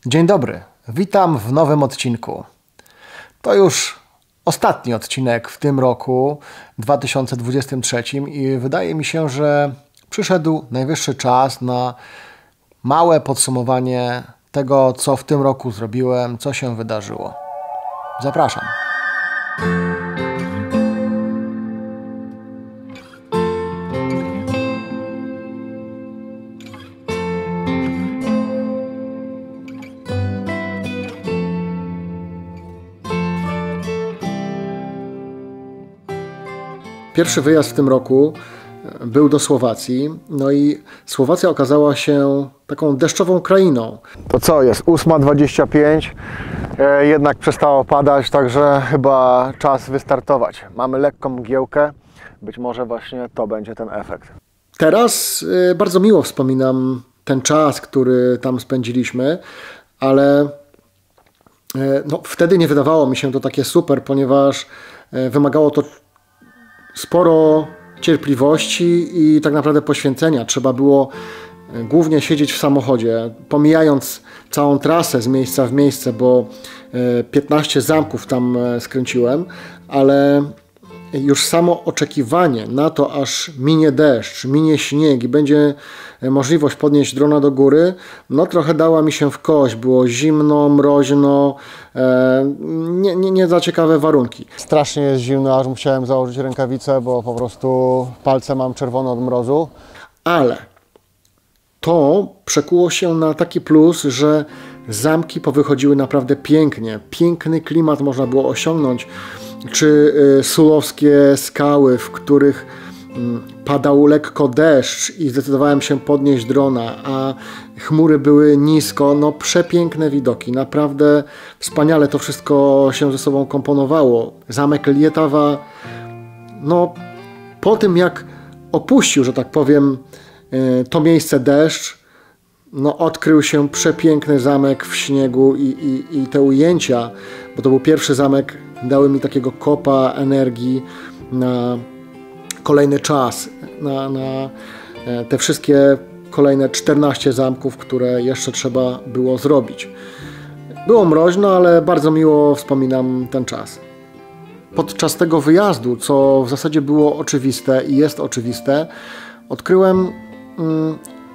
Dzień dobry, witam w nowym odcinku. To już ostatni odcinek w tym roku 2023 i wydaje mi się, że przyszedł najwyższy czas na małe podsumowanie tego, co w tym roku zrobiłem, co się wydarzyło. Zapraszam. Pierwszy wyjazd w tym roku był do Słowacji, no i Słowacja okazała się taką deszczową krainą. To co jest? 8:25, jednak przestało padać, także chyba czas wystartować. Mamy lekką mgiełkę, być może właśnie to będzie ten efekt. Teraz bardzo miło wspominam ten czas, który tam spędziliśmy, ale wtedy nie wydawało mi się to takie super, ponieważ wymagało to sporo cierpliwości i tak naprawdę poświęcenia. Trzeba było głównie siedzieć w samochodzie, pomijając całą trasę z miejsca w miejsce, bo 15 zamków tam skręciłem, ale już samo oczekiwanie na to, aż minie deszcz, minie śnieg i będzie możliwość podnieść drona do góry, no trochę dała mi się w kość. Było zimno, mroźno, nie za ciekawe warunki. Strasznie jest zimno, aż musiałem założyć rękawice, bo po prostu palce mam czerwone od mrozu. Ale to przekuło się na taki plus, że zamki powychodziły naprawdę pięknie. Piękny klimat można było osiągnąć. Czy sulowskie skały, w których padał lekko deszcz i zdecydowałem się podnieść drona, a chmury były nisko, no przepiękne widoki, naprawdę wspaniale to wszystko się ze sobą komponowało. Zamek Lietawa, no po tym jak opuścił, że tak powiem, to miejsce deszcz, no odkrył się przepiękny zamek w śniegu i te ujęcia, bo to był pierwszy zamek, dały mi takiego kopa energii na kolejny czas, na te wszystkie kolejne 14 zamków, które jeszcze trzeba było zrobić. Było mroźno, ale bardzo miło wspominam ten czas. Podczas tego wyjazdu, co w zasadzie było oczywiste i jest oczywiste, odkryłem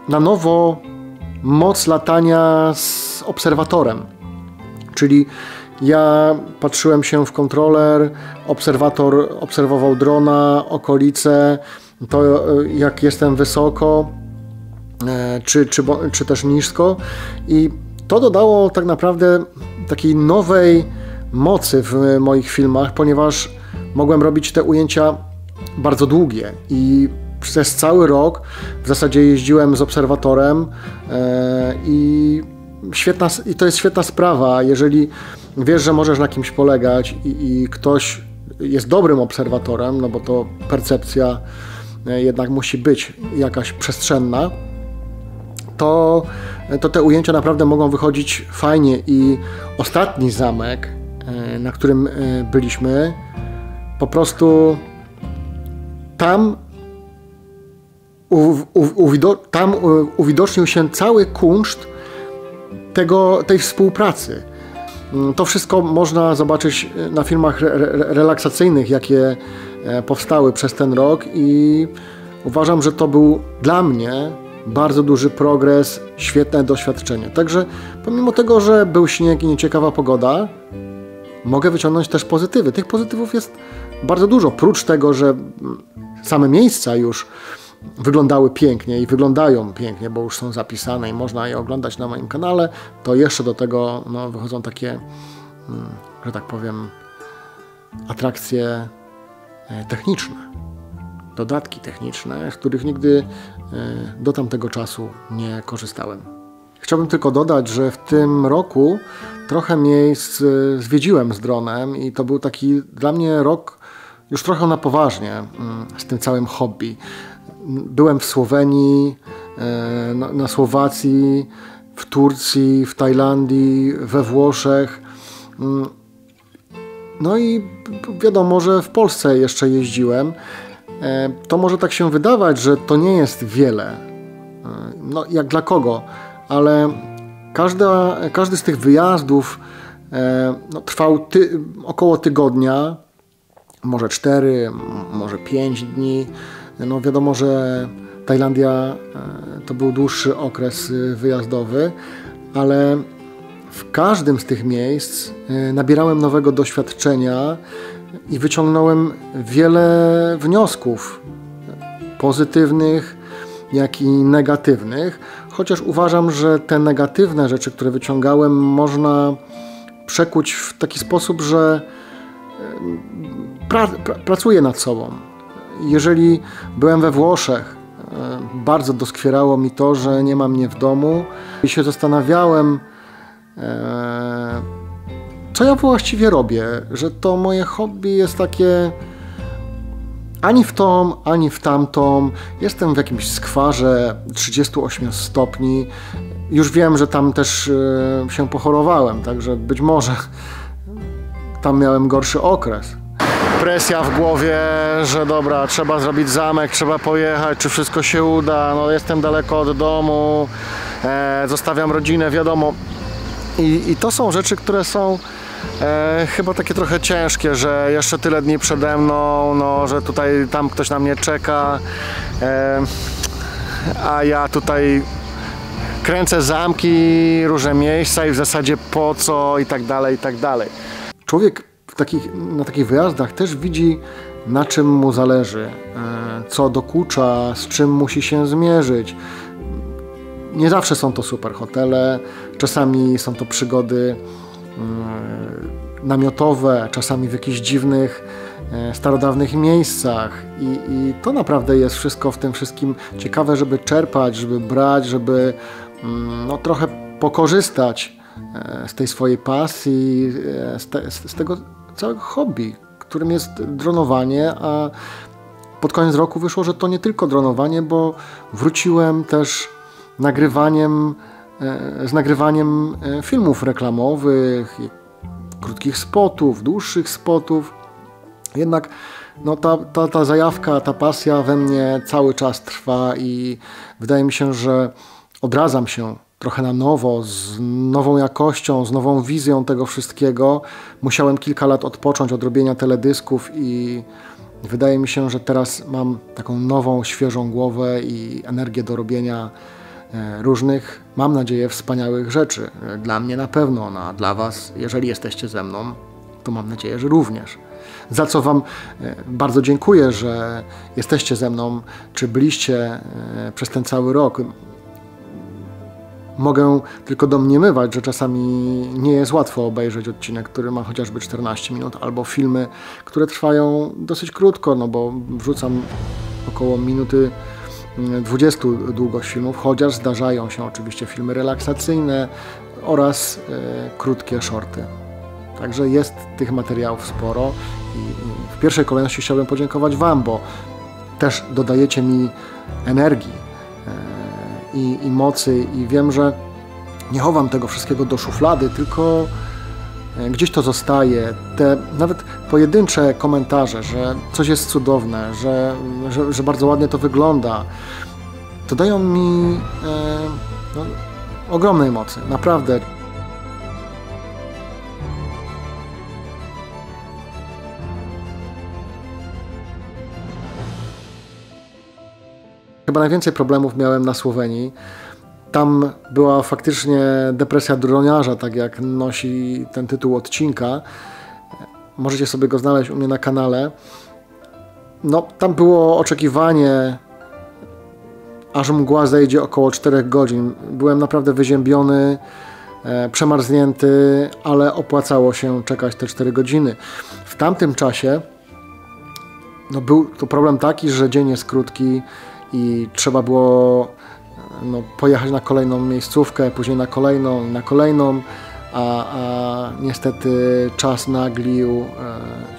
na nowo moc latania z obserwatorem, czyli ja patrzyłem się w kontroler, obserwator obserwował drona, okolice, to jak jestem wysoko, czy też nisko, i to dodało tak naprawdę takiej nowej mocy w moich filmach, ponieważ mogłem robić te ujęcia bardzo długie i przez cały rok w zasadzie jeździłem z obserwatorem i to jest świetna sprawa, jeżeli wiesz, że możesz na kimś polegać i ktoś jest dobrym obserwatorem, no bo to percepcja jednak musi być jakaś przestrzenna, to te ujęcia naprawdę mogą wychodzić fajnie. I ostatni zamek, na którym byliśmy, po prostu tam uwidocznił się cały kunszt tej współpracy. To wszystko można zobaczyć na filmach relaksacyjnych, jakie powstały przez ten rok, i uważam, że to był dla mnie bardzo duży progres, świetne doświadczenie. Także pomimo tego, że był śnieg i nieciekawa pogoda, mogę wyciągnąć też pozytywy. Tych pozytywów jest bardzo dużo. Prócz tego, że same miejsca już wyglądały pięknie i wyglądają pięknie, bo już są zapisane i można je oglądać na moim kanale, to jeszcze do tego wychodzą takie, że tak powiem, atrakcje techniczne, dodatki techniczne, z których nigdy do tamtego czasu nie korzystałem. Chciałbym tylko dodać, że w tym roku trochę miejsc zwiedziłem z dronem i to był taki dla mnie rok już trochę na poważnie z tym całym hobby. Byłem w Słowenii, na Słowacji, w Turcji, w Tajlandii, we Włoszech. No i wiadomo, że w Polsce jeszcze jeździłem. To może tak się wydawać, że to nie jest wiele. No jak dla kogo, ale Każdy z tych wyjazdów no, trwał około tygodnia, może 4, może 5 dni. No wiadomo, że Tajlandia to był dłuższy okres wyjazdowy, ale w każdym z tych miejsc nabierałem nowego doświadczenia i wyciągnąłem wiele wniosków, pozytywnych, jak i negatywnych, chociaż uważam, że te negatywne rzeczy, które wyciągałem, można przekuć w taki sposób, że pracuję nad sobą. Jeżeli byłem we Włoszech, bardzo doskwierało mi to, że nie ma mnie w domu i się zastanawiałem, co ja właściwie robię, że to moje hobby jest takie ani w tą, ani w tamtą. Jestem w jakimś skwarze 38 stopni. Już wiem, że tam też się pochorowałem, także być może tam miałem gorszy okres. Presja w głowie, że dobra, trzeba zrobić zamek, trzeba pojechać, czy wszystko się uda, no jestem daleko od domu, zostawiam rodzinę, wiadomo. I to są rzeczy, które są chyba takie trochę ciężkie, że jeszcze tyle dni przede mną, no, że tutaj tam ktoś na mnie czeka, a ja tutaj kręcę zamki, różne miejsca i w zasadzie po co i tak dalej, i tak dalej. Człowiek na takich wyjazdach też widzi, na czym mu zależy, co dokucza, z czym musi się zmierzyć. Nie zawsze są to super hotele, czasami są to przygody namiotowe, czasami w jakichś dziwnych, starodawnych miejscach i to naprawdę jest wszystko w tym wszystkim ciekawe, żeby czerpać, żeby brać, żeby no, trochę pokorzystać z tej swojej pasji, z tego całego hobby, którym jest dronowanie, a pod koniec roku wyszło, że to nie tylko dronowanie, bo wróciłem też z nagrywaniem filmów reklamowych, krótkich spotów, dłuższych spotów. Jednak no, ta zajawka, ta pasja we mnie cały czas trwa i wydaje mi się, że odradzam się trochę na nowo, z nową jakością, z nową wizją tego wszystkiego. Musiałem kilka lat odpocząć od robienia teledysków i wydaje mi się, że teraz mam taką nową, świeżą głowę i energię do robienia różnych, mam nadzieję, wspaniałych rzeczy. Dla mnie na pewno, no, a dla Was, jeżeli jesteście ze mną, to mam nadzieję, że również. Za co Wam bardzo dziękuję, że jesteście ze mną, czy byliście przez ten cały rok. Mogę tylko domniemywać, że czasami nie jest łatwo obejrzeć odcinek, który ma chociażby 14 minut, albo filmy, które trwają dosyć krótko, no bo wrzucam około minuty 20 długość filmów, chociaż zdarzają się oczywiście filmy relaksacyjne oraz krótkie shorty. Także jest tych materiałów sporo i w pierwszej kolejności chciałbym podziękować Wam, bo też dodajecie mi energii i mocy i wiem, że nie chowam tego wszystkiego do szuflady, tylko gdzieś to zostaje. Te nawet pojedyncze komentarze, że coś jest cudowne, że bardzo ładnie to wygląda, to dają mi no, ogromnej mocy, naprawdę. Chyba najwięcej problemów miałem na Słowenii. Tam była faktycznie depresja droniarza, tak jak nosi ten tytuł odcinka. Możecie sobie go znaleźć u mnie na kanale. No, tam było oczekiwanie, aż mgła zejdzie, około 4 godzin. Byłem naprawdę wyziębiony, przemarznięty, ale opłacało się czekać te 4 godziny. W tamtym czasie no, był to problem taki, że dzień jest krótki i trzeba było no, pojechać na kolejną miejscówkę, później na kolejną, a niestety czas naglił,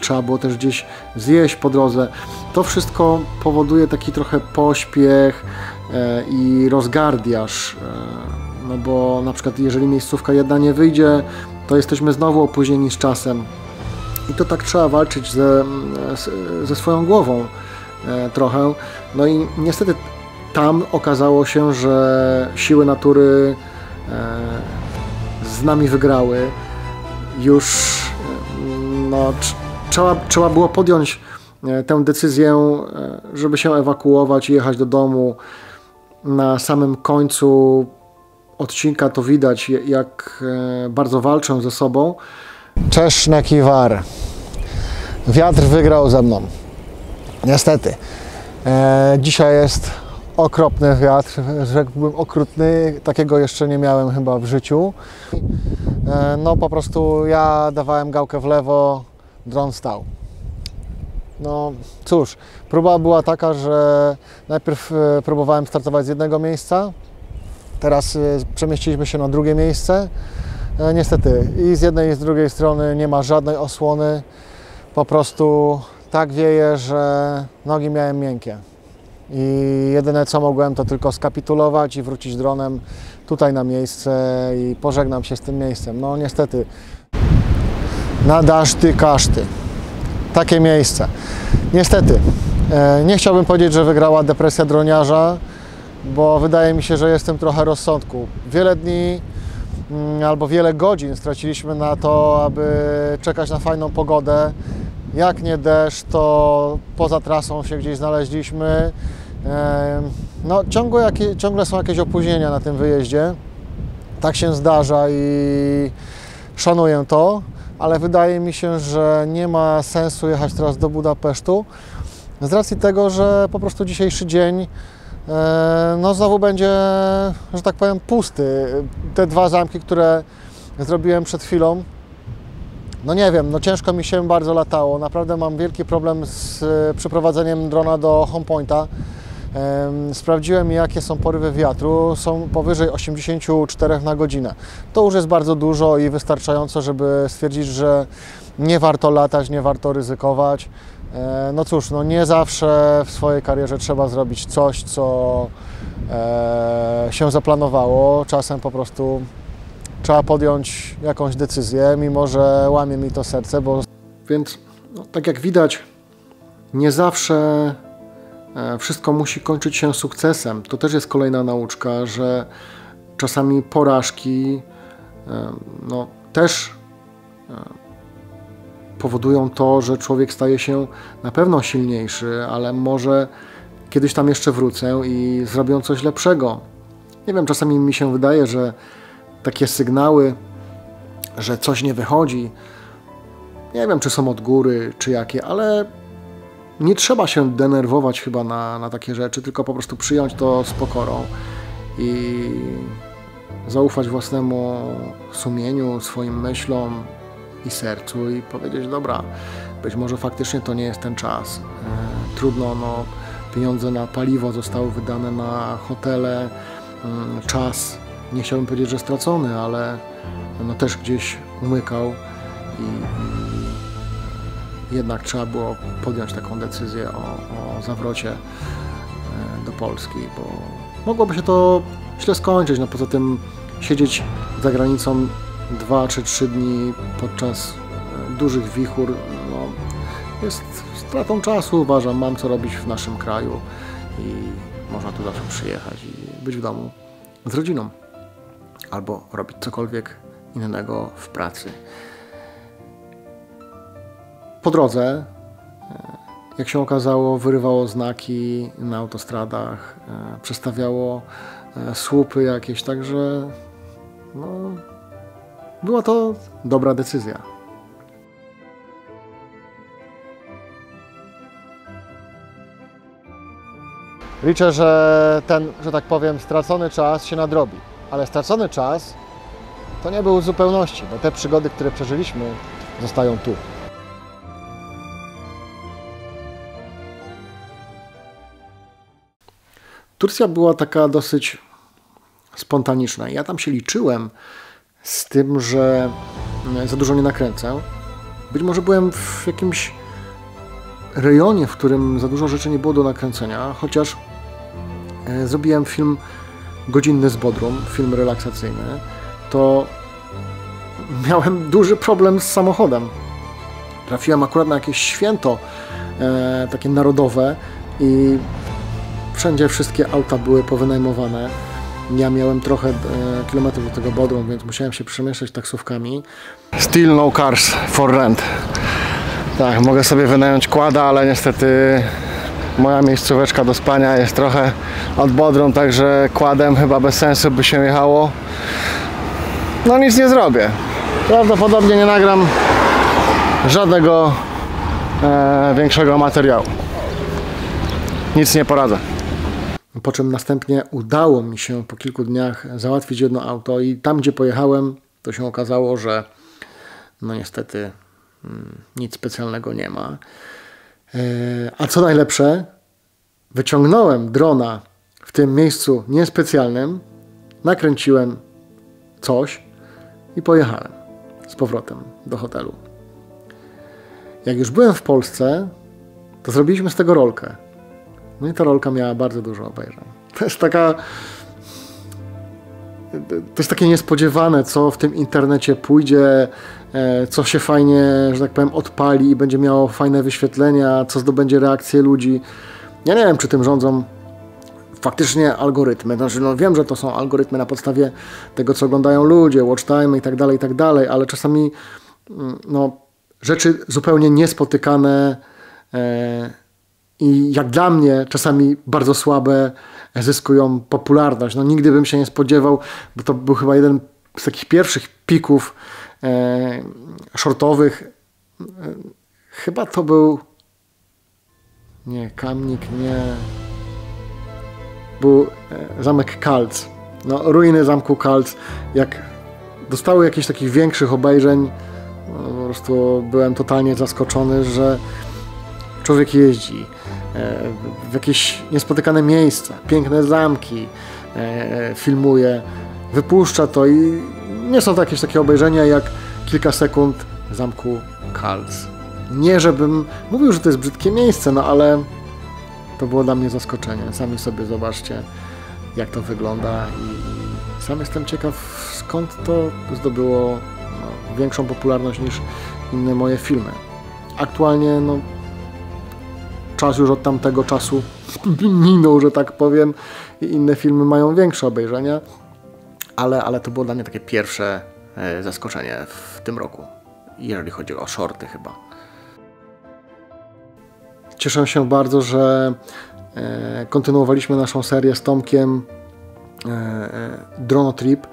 trzeba było też gdzieś zjeść po drodze. To wszystko powoduje taki trochę pośpiech i rozgardiaż, no bo na przykład jeżeli miejscówka jedna nie wyjdzie, to jesteśmy znowu opóźnieni z czasem i to tak trzeba walczyć ze swoją głową trochę. No i niestety tam okazało się, że siły natury z nami wygrały. Już no, trzeba było podjąć tę decyzję, żeby się ewakuować i jechać do domu. Na samym końcu odcinka to widać, jak bardzo walczą ze sobą. Cześć na Kiwar. Wiatr wygrał ze mną. Niestety. Dzisiaj jest okropny wiatr, rzekłbym okrutny. Takiego jeszcze nie miałem chyba w życiu. No po prostu ja dawałem gałkę w lewo, dron stał. No cóż, próba była taka, że najpierw próbowałem startować z jednego miejsca, teraz przemieściliśmy się na drugie miejsce. Niestety i z jednej i z drugiej strony nie ma żadnej osłony, po prostu tak wieje, że nogi miałem miękkie. I jedyne co mogłem to tylko skapitulować i wrócić dronem tutaj na miejsce i pożegnam się z tym miejscem. No niestety, na daszty kaszty. Takie miejsce. Niestety, nie chciałbym powiedzieć, że wygrała depresja droniarza, bo wydaje mi się, że jestem trochę rozsądku. Wiele dni albo wiele godzin straciliśmy na to, aby czekać na fajną pogodę. Jak nie deszcz, to poza trasą się gdzieś znaleźliśmy. No, ciągle są jakieś opóźnienia na tym wyjeździe. Tak się zdarza i szanuję to, ale wydaje mi się, że nie ma sensu jechać teraz do Budapesztu z racji tego, że po prostu dzisiejszy dzień no znowu będzie, że tak powiem, pusty. Te dwa zamki, które zrobiłem przed chwilą, no nie wiem, no ciężko mi się bardzo latało. Naprawdę mam wielki problem z przeprowadzeniem drona do home pointa. Sprawdziłem, jakie są porywy wiatru. Są powyżej 84 na godzinę. To już jest bardzo dużo i wystarczająco, żeby stwierdzić, że nie warto latać, nie warto ryzykować. No cóż, no nie zawsze w swojej karierze trzeba zrobić coś, co się zaplanowało. Czasem po prostu trzeba podjąć jakąś decyzję, mimo że łamie mi to serce, bo... Więc, no, tak jak widać, nie zawsze wszystko musi kończyć się sukcesem. To też jest kolejna nauczka, że czasami porażki no, też powodują to, że człowiek staje się na pewno silniejszy, ale może kiedyś tam jeszcze wrócę i zrobię coś lepszego. Nie wiem, czasami mi się wydaje, że takie sygnały, że coś nie wychodzi, nie wiem, czy są od góry, czy jakie, ale nie trzeba się denerwować chyba na takie rzeczy, tylko po prostu przyjąć to z pokorą i zaufać własnemu sumieniu, swoim myślom i sercu i powiedzieć, dobra, być może faktycznie to nie jest ten czas. Trudno, no, pieniądze na paliwo zostały wydane na hotele, czas, nie chciałbym powiedzieć, że stracony, ale no, też gdzieś umykał i jednak trzeba było podjąć taką decyzję o zawrocie do Polski, bo mogłoby się to źle skończyć. No poza tym siedzieć za granicą 2 czy 3 dni podczas dużych wichur no, jest stratą czasu, uważam. Mam co robić w naszym kraju i można tu zawsze przyjechać i być w domu z rodziną albo robić cokolwiek innego w pracy. Po drodze, jak się okazało, wyrywało znaki na autostradach, przestawiało słupy jakieś, także no, była to dobra decyzja. Liczę, że ten, że tak powiem, stracony czas się nadrobi, ale stracony czas to nie był w zupełności, bo te przygody, które przeżyliśmy, zostają tu. Turcja była taka dosyć spontaniczna. Ja tam się liczyłem z tym, że za dużo nie nakręcę. Być może byłem w jakimś rejonie, w którym za dużo rzeczy nie było do nakręcenia, chociaż zrobiłem film godzinny z Bodrum, film relaksacyjny, to miałem duży problem z samochodem. Trafiłem akurat na jakieś święto takie narodowe i wszędzie wszystkie auta były powynajmowane. Ja miałem trochę kilometrów do tego Bodrum, więc musiałem się przemieszczać taksówkami. Still no cars for rent. Tak, mogę sobie wynająć quada, ale niestety moja miejscóweczka do spania jest trochę od Bodrum, także quadem chyba bez sensu by się jechało. No nic nie zrobię. Prawdopodobnie nie nagram żadnego większego materiału. Nic nie poradzę. Po czym następnie udało mi się po kilku dniach załatwić jedno auto i tam, gdzie pojechałem, to się okazało, że no niestety nic specjalnego nie ma. A co najlepsze, wyciągnąłem drona w tym miejscu niespecjalnym, nakręciłem coś i pojechałem z powrotem do hotelu. Jak już byłem w Polsce, to zrobiliśmy z tego rolkę. No i ta rolka miała bardzo dużo obejrzeń. To jest takie niespodziewane, co w tym internecie pójdzie, co się fajnie, że tak powiem, odpali i będzie miało fajne wyświetlenia, co zdobędzie reakcję ludzi. Ja nie wiem, czy tym rządzą faktycznie algorytmy. Znaczy, no wiem, że to są algorytmy na podstawie tego, co oglądają ludzie, watch time i tak dalej, ale czasami no, rzeczy zupełnie niespotykane i jak dla mnie czasami bardzo słabe zyskują popularność. No nigdy bym się nie spodziewał, bo to był chyba jeden z takich pierwszych pików shortowych. Chyba to był nie, Kamnik, nie. Był zamek Kalc. No, ruiny zamku Kalc. Jak dostały jakichś takich większych obejrzeń, no, po prostu byłem totalnie zaskoczony, że człowiek jeździ w jakieś niespotykane miejsca, piękne zamki, filmuje, wypuszcza to i nie są to jakieś takie obejrzenia jak kilka sekund zamku Kalc. Nie żebym mówił, że to jest brzydkie miejsce, no ale to było dla mnie zaskoczenie. Sami sobie zobaczcie, jak to wygląda i sam jestem ciekaw, skąd to zdobyło większą popularność niż inne moje filmy. Aktualnie no, czas już od tamtego czasu minął, że tak powiem, i inne filmy mają większe obejrzenia, ale to było dla mnie takie pierwsze zaskoczenie w tym roku, jeżeli chodzi o shorty chyba. Cieszę się bardzo, że kontynuowaliśmy naszą serię z Tomkiem Dronotrip.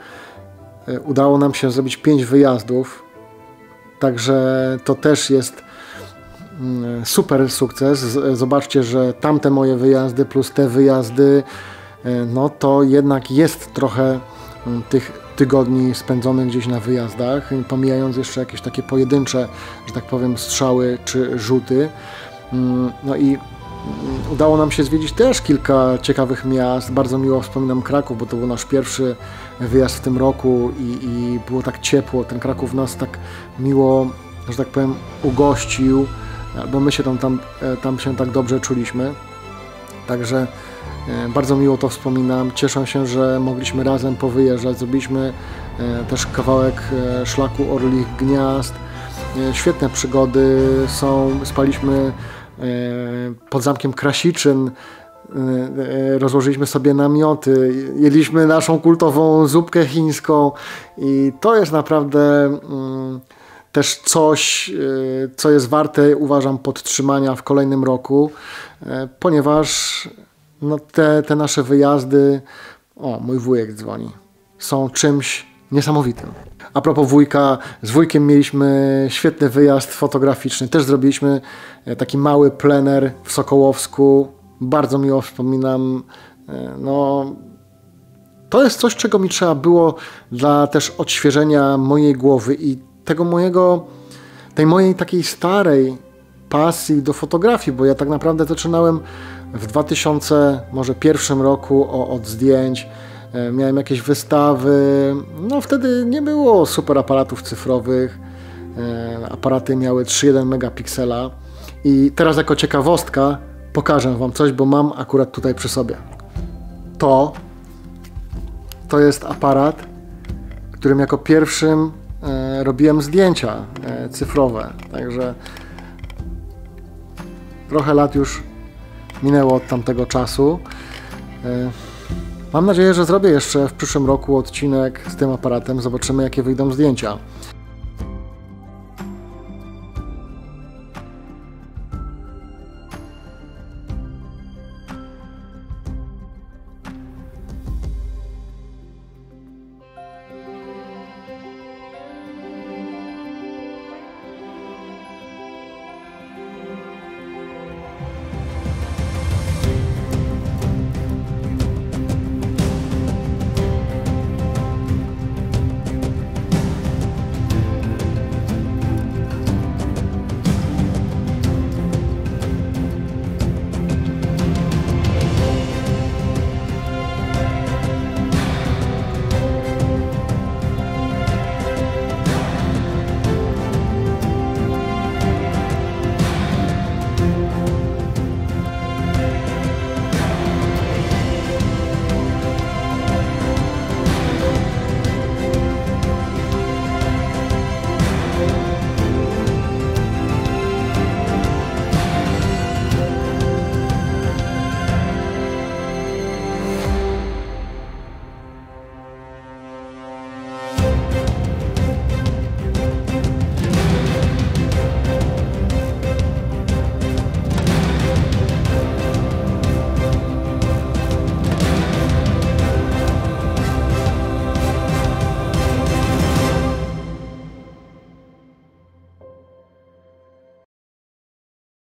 Udało nam się zrobić 5 wyjazdów, także to też jest super sukces. Zobaczcie, że tamte moje wyjazdy plus te wyjazdy, no to jednak jest trochę tych tygodni spędzonych gdzieś na wyjazdach, pomijając jeszcze jakieś takie pojedyncze, że tak powiem, strzały czy rzuty. No i udało nam się zwiedzić też kilka ciekawych miast. Bardzo miło wspominam Kraków, bo to był nasz pierwszy wyjazd w tym roku i było tak ciepło. Ten Kraków nas tak miło, że tak powiem, ugościł, bo my się tam się tak dobrze czuliśmy. Także bardzo miło to wspominam. Cieszę się, że mogliśmy razem powyjeżdżać. Zrobiliśmy też kawałek szlaku Orlich Gniazd. Świetne przygody są. Spaliśmy pod zamkiem Krasiczyn. Rozłożyliśmy sobie namioty. Jedliśmy naszą kultową zupkę chińską i to jest naprawdę też coś, co jest warte, uważam, podtrzymania w kolejnym roku, ponieważ no te nasze wyjazdy, o, mój wujek dzwoni, są czymś niesamowitym. A propos wujka, z wujkiem mieliśmy świetny wyjazd fotograficzny. Też zrobiliśmy taki mały plener w Sokołowsku. Bardzo miło wspominam. No, to jest coś, czego mi trzeba było dla też odświeżenia mojej głowy i tej mojej takiej starej pasji do fotografii, bo ja tak naprawdę zaczynałem w 2001 roku od zdjęć. Miałem jakieś wystawy, no wtedy nie było super aparatów cyfrowych, aparaty miały 3,1 megapiksela i teraz jako ciekawostka pokażę Wam coś, bo mam akurat tutaj przy sobie. To jest aparat, którym jako pierwszym robiłem zdjęcia cyfrowe, także trochę lat już minęło od tamtego czasu. Mam nadzieję, że zrobię jeszcze w przyszłym roku odcinek z tym aparatem. Zobaczymy, jakie wyjdą zdjęcia.